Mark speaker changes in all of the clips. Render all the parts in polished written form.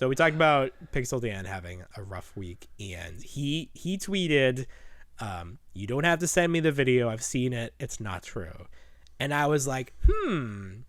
Speaker 1: So we talked about Pixel Dan having a rough week, and he tweeted, "You don't have to send me the video. I've seen it. It's not true." And I was like,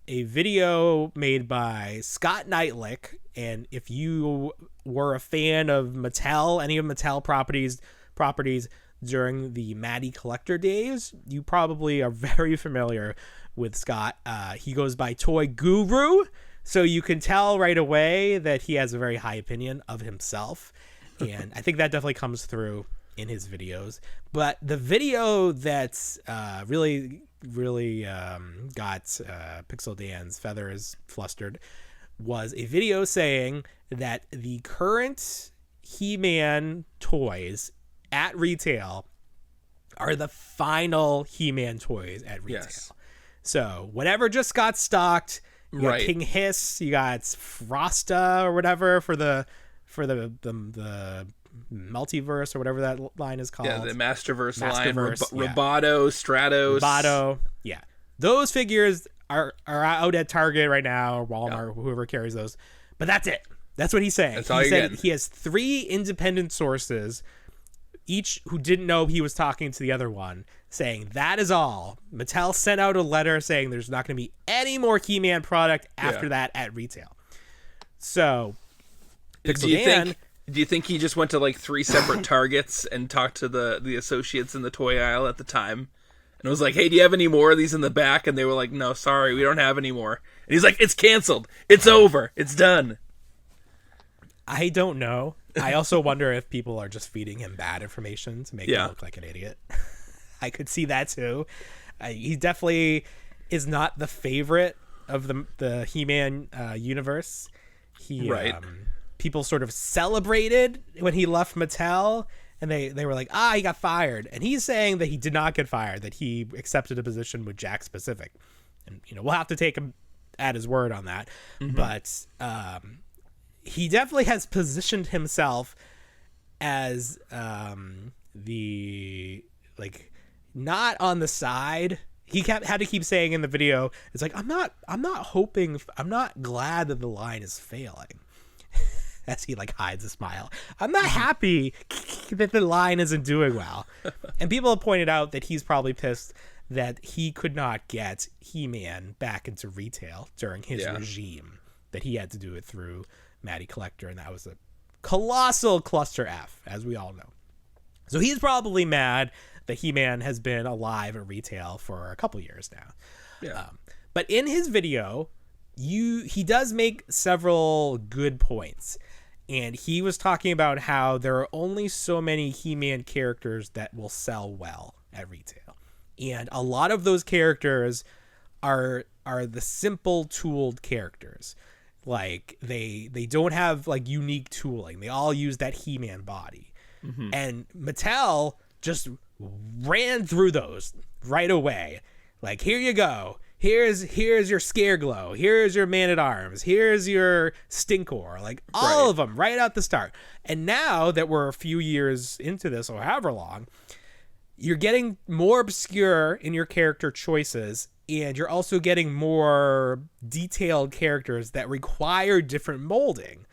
Speaker 1: a video made by Scott Neitlich. And if you were a fan of Mattel, any of Mattel properties during the Matty Collector days, you probably are very familiar with Scott. He goes by Toy Guru. So you can tell right away that he has a very high opinion of himself. And I think that definitely comes through in his videos. But the video that's really got Pixel Dan's feathers flustered was a video saying that the current He-Man toys at retail are the final He-Man toys at retail. Yes. So whatever just got stocked, you got King Hiss, you got Frosta or whatever for the multiverse or whatever that line is called.
Speaker 2: Yeah, the Masterverse line. Roboto, Stratos.
Speaker 1: Roboto. Yeah. Those figures are out at Target right now, or Walmart, or whoever carries those. But that's it. That's what he's saying.
Speaker 2: That's all you're getting.
Speaker 1: He has 3 independent sources, each who didn't know he was talking to the other one, saying that is all. Mattel sent out a letter saying there's not going to be any more He-Man product after that at retail. So,
Speaker 2: Do you think he just went to like 3 separate Targets and talked to the associates in the toy aisle at the time? And was like, hey, do you have any more of these in the back? And they were like, no, sorry, we don't have any more. And he's like, it's canceled. It's over. It's done.
Speaker 1: I don't know. I also wonder if people are just feeding him bad information to make him look like an idiot. I could see that too. He definitely is not the favorite of the He-Man universe. People sort of celebrated when he left Mattel, and they were like, he got fired. And he's saying that he did not get fired, that he accepted a position with Jack Specific. And, we'll have to take him at his word on that. Mm-hmm. But he definitely has positioned himself as not on the side. He had to keep saying in the video, it's like, I'm not glad that the line is failing. As he hides a smile. I'm not happy that the line isn't doing well. And people have pointed out that he's probably pissed that he could not get He-Man back into retail during his regime, that he had to do it through Matty Collector, and that was a colossal cluster F, as we all know. So he's probably mad that He-Man has been alive at retail for a couple years now. Yeah. But in his video, he does make several good points. And he was talking about how there are only so many He-Man characters that will sell well at retail. And a lot of those characters are the simple tooled characters. Like they don't have unique tooling. They all use that He-Man body. Mm-hmm. And Mattel just ran through those right away. Like, here you go. Here's your Scareglow. Here's your Man-at-Arms. Here's your Stinkor. All of them right out the start. And now that we're a few years into this, or however long, you're getting more obscure in your character choices, and you're also getting more detailed characters that require different molding.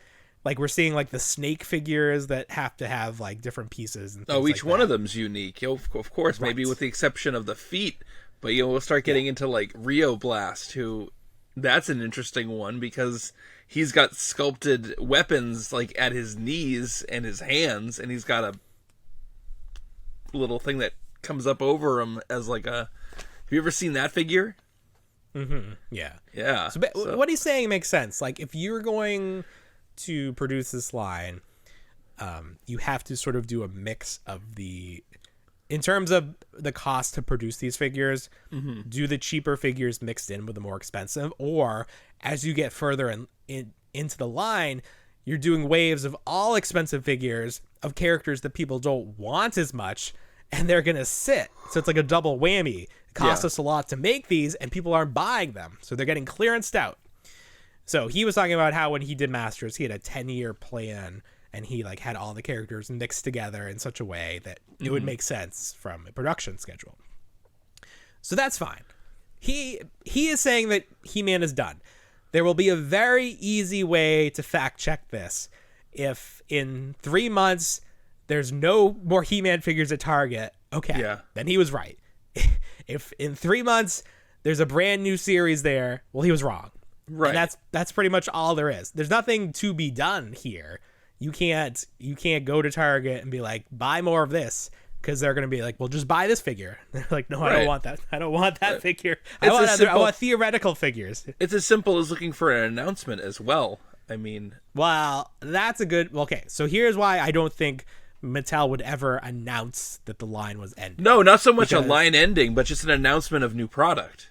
Speaker 1: We're seeing the snake figures that have to have different pieces. And
Speaker 2: each one of them's unique. Of course, maybe with the exception of the feet. But we'll start getting into Rio Blast, who that's an interesting one because he's got sculpted weapons at his knees and his hands, and he's got a little thing that comes up over him as a. Have you ever seen that figure?
Speaker 1: Mm-hmm. Yeah.
Speaker 2: Yeah.
Speaker 1: So what he's saying makes sense. If you're going to produce this line, you have to sort of do a mix of the. In terms of the cost to produce these figures, do the cheaper figures mixed in with the more expensive, or as you get further into the line, you're doing waves of all expensive figures of characters that people don't want as much, and they're going to sit. So it's like a double whammy. It costs us a lot to make these, and people aren't buying them, so they're getting clearanced out. So he was talking about how when he did Masters, he had a 10-year plan, and he had all the characters mixed together in such a way that it would make sense from a production schedule. So that's fine. He is saying that He-Man is done. there will be a very easy way to fact check this. If in 3 months there's no more He-Man figures at Target, okay, then he was right. If in 3 months there's a brand new series there, well, he was wrong.
Speaker 2: Right.
Speaker 1: And that's pretty much all there is. There's nothing to be done here. You can't go to Target and be like, buy more of this, because they're going to be like, well, just buy this figure. They're like, no, I don't want that. I don't want that figure. I want theoretical figures.
Speaker 2: It's as simple as looking for an announcement as well. I mean,
Speaker 1: well, that's a good. Okay, so here's why I don't think Mattel would ever announce that the line was ending.
Speaker 2: No, not so much a line ending, but just an announcement of new product.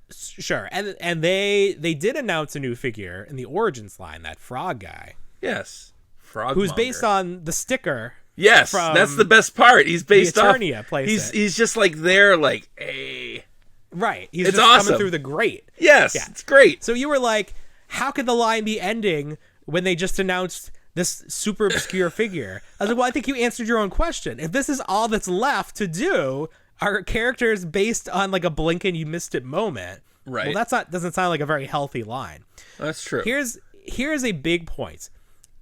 Speaker 1: Sure, and they did announce a new figure in the Origins line, that frog guy.
Speaker 2: Yes, Frogmonger.
Speaker 1: Who's based on the sticker.
Speaker 2: Yes, that's the best part. He's based
Speaker 1: the
Speaker 2: off.
Speaker 1: Eternia
Speaker 2: He's just like there, like, hey.
Speaker 1: Right. He's
Speaker 2: it's
Speaker 1: just
Speaker 2: awesome.
Speaker 1: coming through the grate.
Speaker 2: Yes, it's great.
Speaker 1: So you were like, how could the line be ending when they just announced this super obscure figure? I was like, well, I think you answered your own question. If this is all that's left to do, are characters based on like a blink and you missed it moment?
Speaker 2: Right.
Speaker 1: Well, doesn't sound like a very healthy line.
Speaker 2: That's true.
Speaker 1: Here's a big point.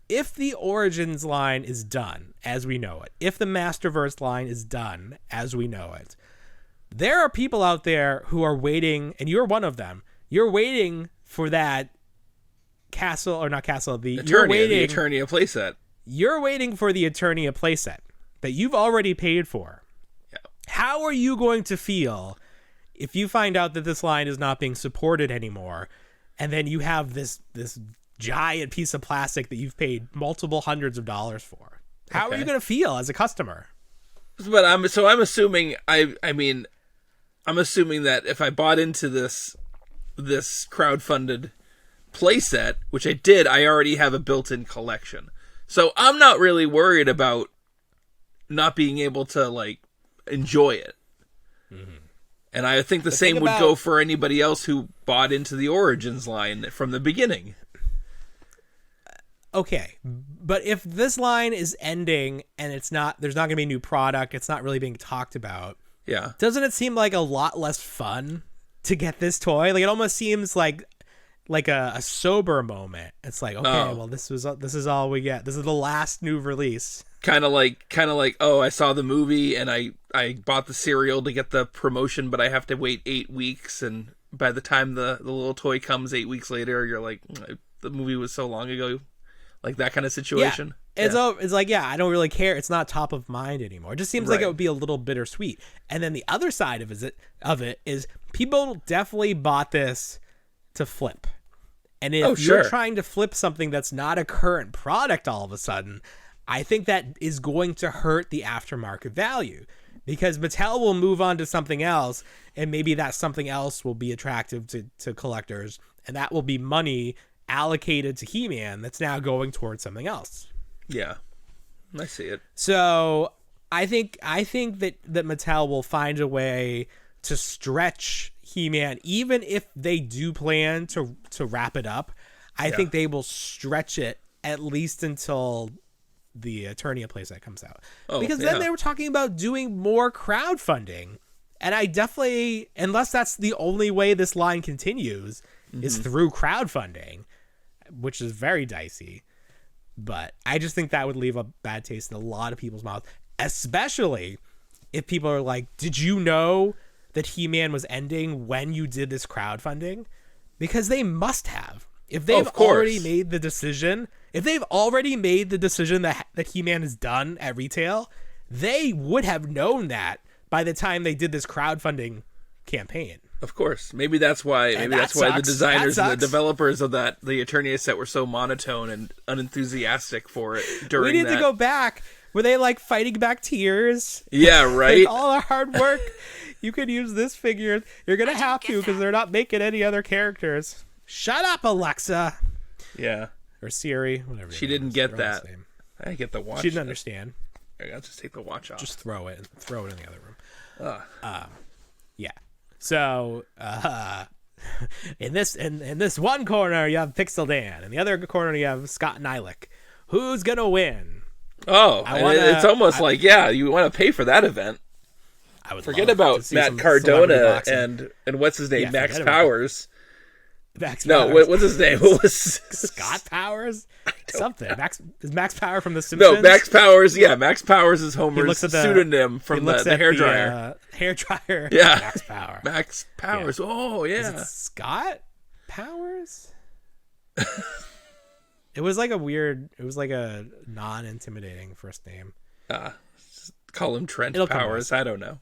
Speaker 1: If the Origins line is done as we know it, if the Masterverse line is done as we know it, there are people out there who are waiting, and you're one of them. You're waiting for that castle, or not castle, the
Speaker 2: Eternia playset.
Speaker 1: You're waiting for the Eternia playset that you've already paid for.
Speaker 2: Yeah.
Speaker 1: How are you going to feel if you find out that this line is not being supported anymore, and then you have this giant piece of plastic that you've paid multiple hundreds of dollars for? How are you going to feel as a customer?
Speaker 2: But I'm assuming I'm assuming that if I bought into this crowdfunded playset, which I did, I already have a built-in collection. So I'm not really worried about not being able to like enjoy it. Mm-hmm. And I think the same would go for anybody else who bought into the Origins line from the beginning.
Speaker 1: Okay, but if this line is ending and there's not going to be a new product, it's not really being talked about.
Speaker 2: Yeah. Doesn't
Speaker 1: it seem like a lot less fun to get this toy? Like, it almost seems like a sober moment. It's like, okay, well, this is all we get. This is the last new release.
Speaker 2: Kind of like, oh, I saw the movie and I bought the cereal to get the promotion, but I have to wait 8 weeks, and by the time the little toy comes 8 weeks later, you're like, the movie was so long ago. Like that kind of situation.
Speaker 1: Yeah. It's like, yeah, I don't really care. It's not top of mind anymore. It just seems like it would be a little bittersweet. And then the other side of it is people definitely bought this to flip. And if you're trying to flip something that's not a current product all of a sudden, I think that is going to hurt the aftermarket value, because Mattel will move on to something else, and maybe that something else will be attractive to collectors, and that will be money allocated to He-Man that's now going towards something else.
Speaker 2: Yeah, I see it.
Speaker 1: So I think that Mattel will find a way to stretch He-Man, even if they do plan to wrap it up. I think they will stretch it at least until the Eternia playset comes out, because then they were talking about doing more crowdfunding, and I definitely, unless that's the only way this line continues, is through crowdfunding, which is very dicey. But I just think that would leave a bad taste in a lot of people's mouths, especially if people are like, did you know that He-Man was ending when you did this crowdfunding? Because they must have. If they've already made the decision, that He-Man is done at retail, they would have known that by the time they did this crowdfunding campaign.
Speaker 2: Of course. Maybe that's why the designers and the developers of the Eternia set were so monotone and unenthusiastic for it during
Speaker 1: We need to go back. Were they like fighting back tears?
Speaker 2: Yeah, right.
Speaker 1: Like, all our hard work. You could use this figure. You're going to have to, because they're not making any other characters. Shut up, Alexa.
Speaker 2: Yeah.
Speaker 1: Or Siri, whatever.
Speaker 2: She didn't get that. I didn't get the watch.
Speaker 1: She didn't understand.
Speaker 2: I'll just take the watch off.
Speaker 1: Just throw it in the other room. Yeah. So, in this one corner you have Pixel Dan, in the other corner you have Scott Neitlich. Who's gonna win?
Speaker 2: Oh, it's almost like you want to pay for that event. I would forget about Matt Cardona and what's his name, Max Powers.
Speaker 1: Max
Speaker 2: No,
Speaker 1: Powers.
Speaker 2: what's his name? What was
Speaker 1: Scott Powers? Something. Is Max Power from The Simpsons?
Speaker 2: No, Max Powers. Yeah, Max Powers is Homer's
Speaker 1: looks at the-
Speaker 2: pseudonym from the hairdryer.
Speaker 1: Hair dryer.
Speaker 2: Yeah.
Speaker 1: Max Power.
Speaker 2: Max Powers. Oh,
Speaker 1: Is
Speaker 2: yeah.
Speaker 1: it Scott Powers? It was like a non-intimidating first name.
Speaker 2: Call him Trent
Speaker 1: It'll come
Speaker 2: Powers. I don't know.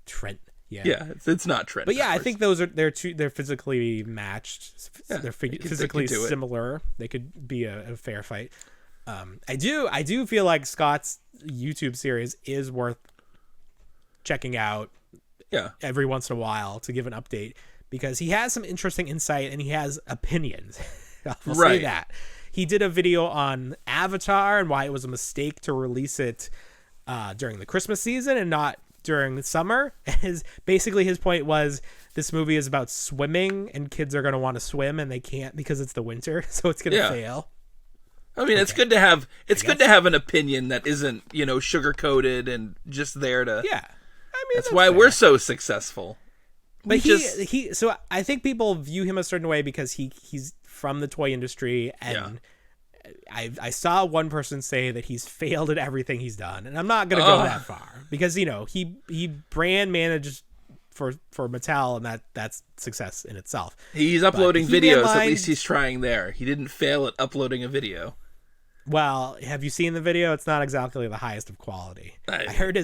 Speaker 1: Trent. Yeah.
Speaker 2: Yeah, it's not Trent.
Speaker 1: But yeah,
Speaker 2: Powers.
Speaker 1: I think they're physically matched.
Speaker 2: Yeah,
Speaker 1: They're
Speaker 2: they
Speaker 1: physically
Speaker 2: can do it.
Speaker 1: similar. They could be a fair fight. I do feel like Scott's YouTube series is worth checking out.
Speaker 2: Yeah.
Speaker 1: Every once in a while to give an update because he has some interesting insight and he has opinions. I'll say
Speaker 2: Right.
Speaker 1: that. He did a video on Avatar and why it was a mistake to release it during the Christmas season and not during the summer. His point was this movie is about swimming and kids are going to want to swim and they can't because it's the winter, so it's going to fail.
Speaker 2: I mean, it's good to have an opinion that isn't, sugar coated and just there to.
Speaker 1: Yeah, I mean
Speaker 2: that's why
Speaker 1: fair.
Speaker 2: we're so successful.
Speaker 1: But so I think people view him a certain way because he's from the toy industry and. I saw one person say that he's failed at everything he's done, and I'm not going to go that far because he brand managed for Mattel, and that's success in itself.
Speaker 2: He's uploading videos. At least he's trying there. He didn't fail at uploading a video.
Speaker 1: Well, have you seen the video? It's not exactly the highest of quality. I heard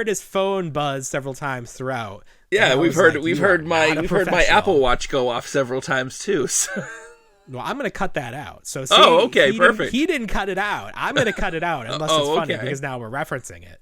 Speaker 1: his phone buzz several times throughout.
Speaker 2: Yeah, we've heard my Apple Watch go off several times too. So.
Speaker 1: Well, I'm going to cut that out. So
Speaker 2: okay, perfect.
Speaker 1: He didn't cut it out. I'm going to cut it out unless it's funny
Speaker 2: okay.
Speaker 1: because now we're referencing it.